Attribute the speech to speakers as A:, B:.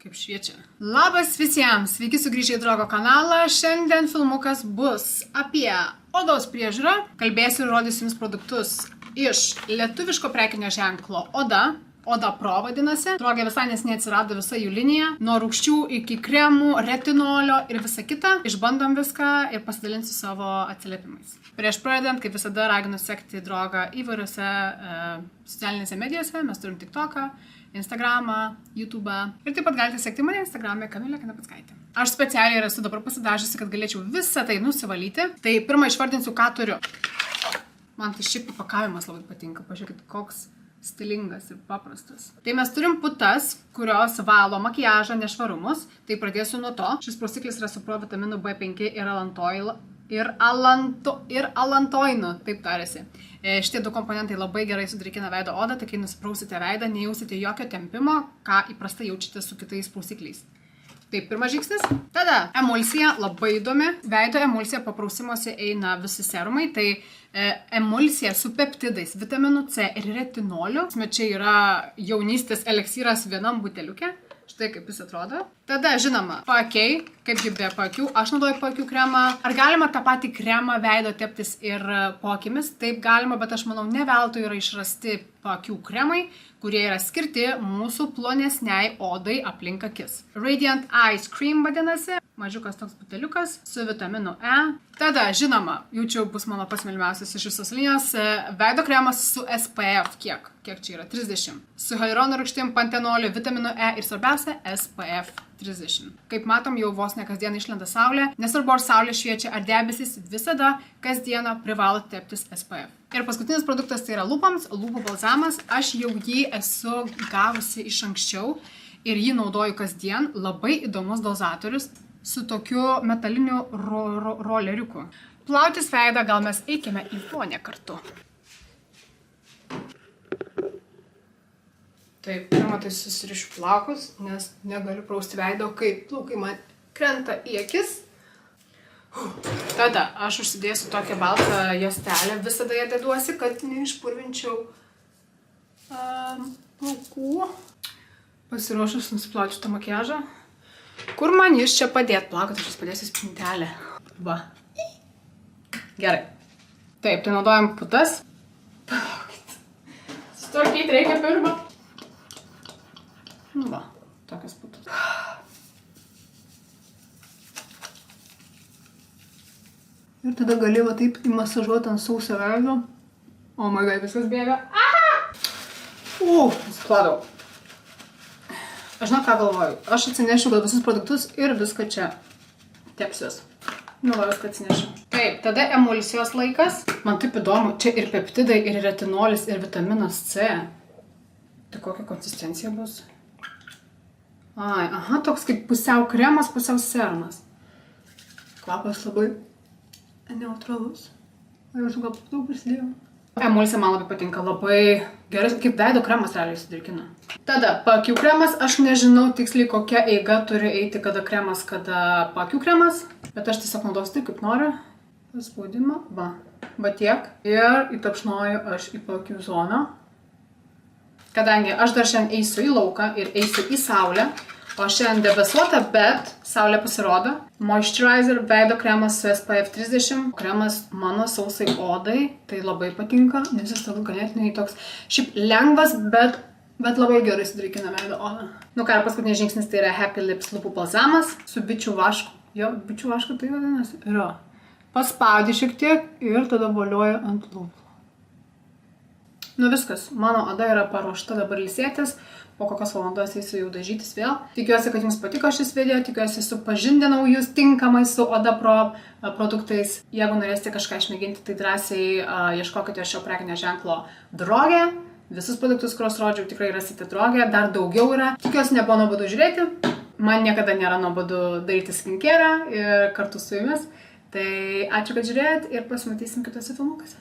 A: kaip šviečia. Labas visiems, sveiki sugrįžę į Drogo kanalą. Šiandien filmukas bus apie odos priežiūrą. Kalbėsiu ir rodysiu jums produktus iš lietuviško prekinio ženklo Oda. Oda Pro vadinasi. Drogė visai nesiniai atsirado visa jų linija. Nuo rūgščių iki kremų, retinolio ir visa kita. Išbandom viską ir pasidalinsiu savo atsiliepimais. Prieš pradedant, kaip visada, raginu sekti Drogą įvairiose socialinėse medijose. Mes turim TikToką, Instagramą, YouTube'ą. Ir taip pat galite sekti mane Instagram'e Kamilė Kanapeckaitė. Aš specialiai esu dabar pasidažiusi, kad galėčiau visą tai nusivalyti. Tai pirmą išvardinsiu, ką turiu. Man tai šiaip įpakavimas labai patinka. Pažiūrėkit, koks stilingas ir paprastas. Tai mes turim putas, kurios valo makiažą, nešvarumus. Tai pradėsiu nuo to. Šis prausiklis yra su provitaminu B5 ir alantoinu, taip tarėsi. Šitie du komponentai labai gerai sudrėkina veido odą, tai kai nusiprausite veidą, nejausite jokio tempimo, ką įprastai jaučiate su kitais prausikliais. Taip, pirmas žingsnis. Tada emulsija, labai įdomi. Veido emulsija po prausimuose eina visi serumai. Tai emulsija su peptidais, vitaminu C ir retinoliu. Čia yra jaunystės eleksyras vienam buteliuke. Štai kaip jis atrodo. Tada, žinoma, paakiai, kaipgi be paakių. Aš naudoju paakių kremą. Ar galima tą patį kremą veido teptis ir po akimis? Taip galima, bet aš manau, ne veltui yra išrasti paakių kremai, kurie yra skirti mūsų plonesniai odai aplink akis. Radiant Ice Cream vadinasi. Mažiukas toks buteliukas su vitaminu E. Tada, žinoma, jaučiu bus mano pats mylimiausias iš visos linijos, veido kremas su SPF. Kiek čia yra? 30. Su hialurono rūgštim, pantenoliu, vitaminu E ir svarbiausia SPF 30. Kaip matom, jau vos ne kasdien išlenda saulė. Nesvarbu, ar saulė šviečia ar debesis, visada kasdieną privalo teptis SPF. Ir paskutinis produktas tai yra lūpoms, lūpų balzamas. Aš jau jį esu gavusi iš anksčiau ir jį naudoju kasdien. Labai įdomus dozatorius su tokiu metaliniu roleriuku. Plautis veidą, gal mes eikime į vonią kartu. Taip, pirmą tai susirišiu plaukus, nes negaliu prausti veido, kai plaukai man krenta į akis. Tada aš užsidėsiu tokią baltą juostelę, visada ją deduosi, kad neišpurvinčiau plaukų. Pasiruošus nusiplauti šitą makiažą. Kur man jūs čia padėt plaukat, aš jūs padėsiu į spintelę. Va. Gerai. Taip, tai naudojam putas. Sutvarkyti reikia pirmą. Va, tokias putas. Ir tada gali va taip įmasažuoti ant sausio veido. O my god, viskas bėga. Nusikladau. Aš žinau, ką galvoju. Aš atsinešiu gal visus produktus ir viską čia tepsiuos. Va, viską atsinešiu. Taip, tada emulsijos laikas. Man taip įdomu, čia ir peptidai, ir retinolis, ir vitaminas C. Tai kokia konsistencija bus? Aha, toks kaip pusiau kremas, pusiau serumas. Kvapas labai neutralus. Aš gal daug prisidėjau. Emulsija man labai patinka, labai gerai, kaip veido kremas realiai sudrėkina. Tada paakių kremas, aš nežinau tiksliai kokia eiga turi eiti, kada kremas, kada paakių kremas, bet aš tiesiog naudosiu taip, kaip noriu. Paspaudimą, va tiek. Ir įtapšnoju aš į paakių zoną. Kadangi aš dar šiandien eisiu į lauką ir eisiu į saulę, o šiandien debesuota, bet saulė pasirodo. Moisturizer, veido kremas su SPF 30. Kremas mano sausai odai, tai labai patinka, nes jis toks ganėtinai toks šiaip lengvas, bet labai gerai sudrėkina veido odą. Nu ką, paskutinis žingsnis tai yra Happy Lips lūpų balzamas su bičių vašku. Jo, bičių vašku tai vadinasi. Yra. Paspaudi šiek tiek ir tada volioja ant lūpų. Nu viskas, mano oda yra paruošta dabar ilsėtis. Po kokios valandos eisiu jau dažytis vėl. Tikiuosi, kad jums patiko šis video, tikiuosi supažindinau jūs tinkamai su Oda Pro produktais. Jeigu norėsite kažką išmėginti, tai drąsiai ieškokite šio prekinio ženklo Droge. Visus produktus, kuriuos rodžiau, tikrai rasite Droge, dar daugiau yra. Tikiuosi, nebuvo nuobodu žiūrėti. Man niekada nėra nuobodu daryti skincare'ą ir kartu su jumis. Tai ačiū, kad žiūrėjot ir pasimatysim kitose filmukuose.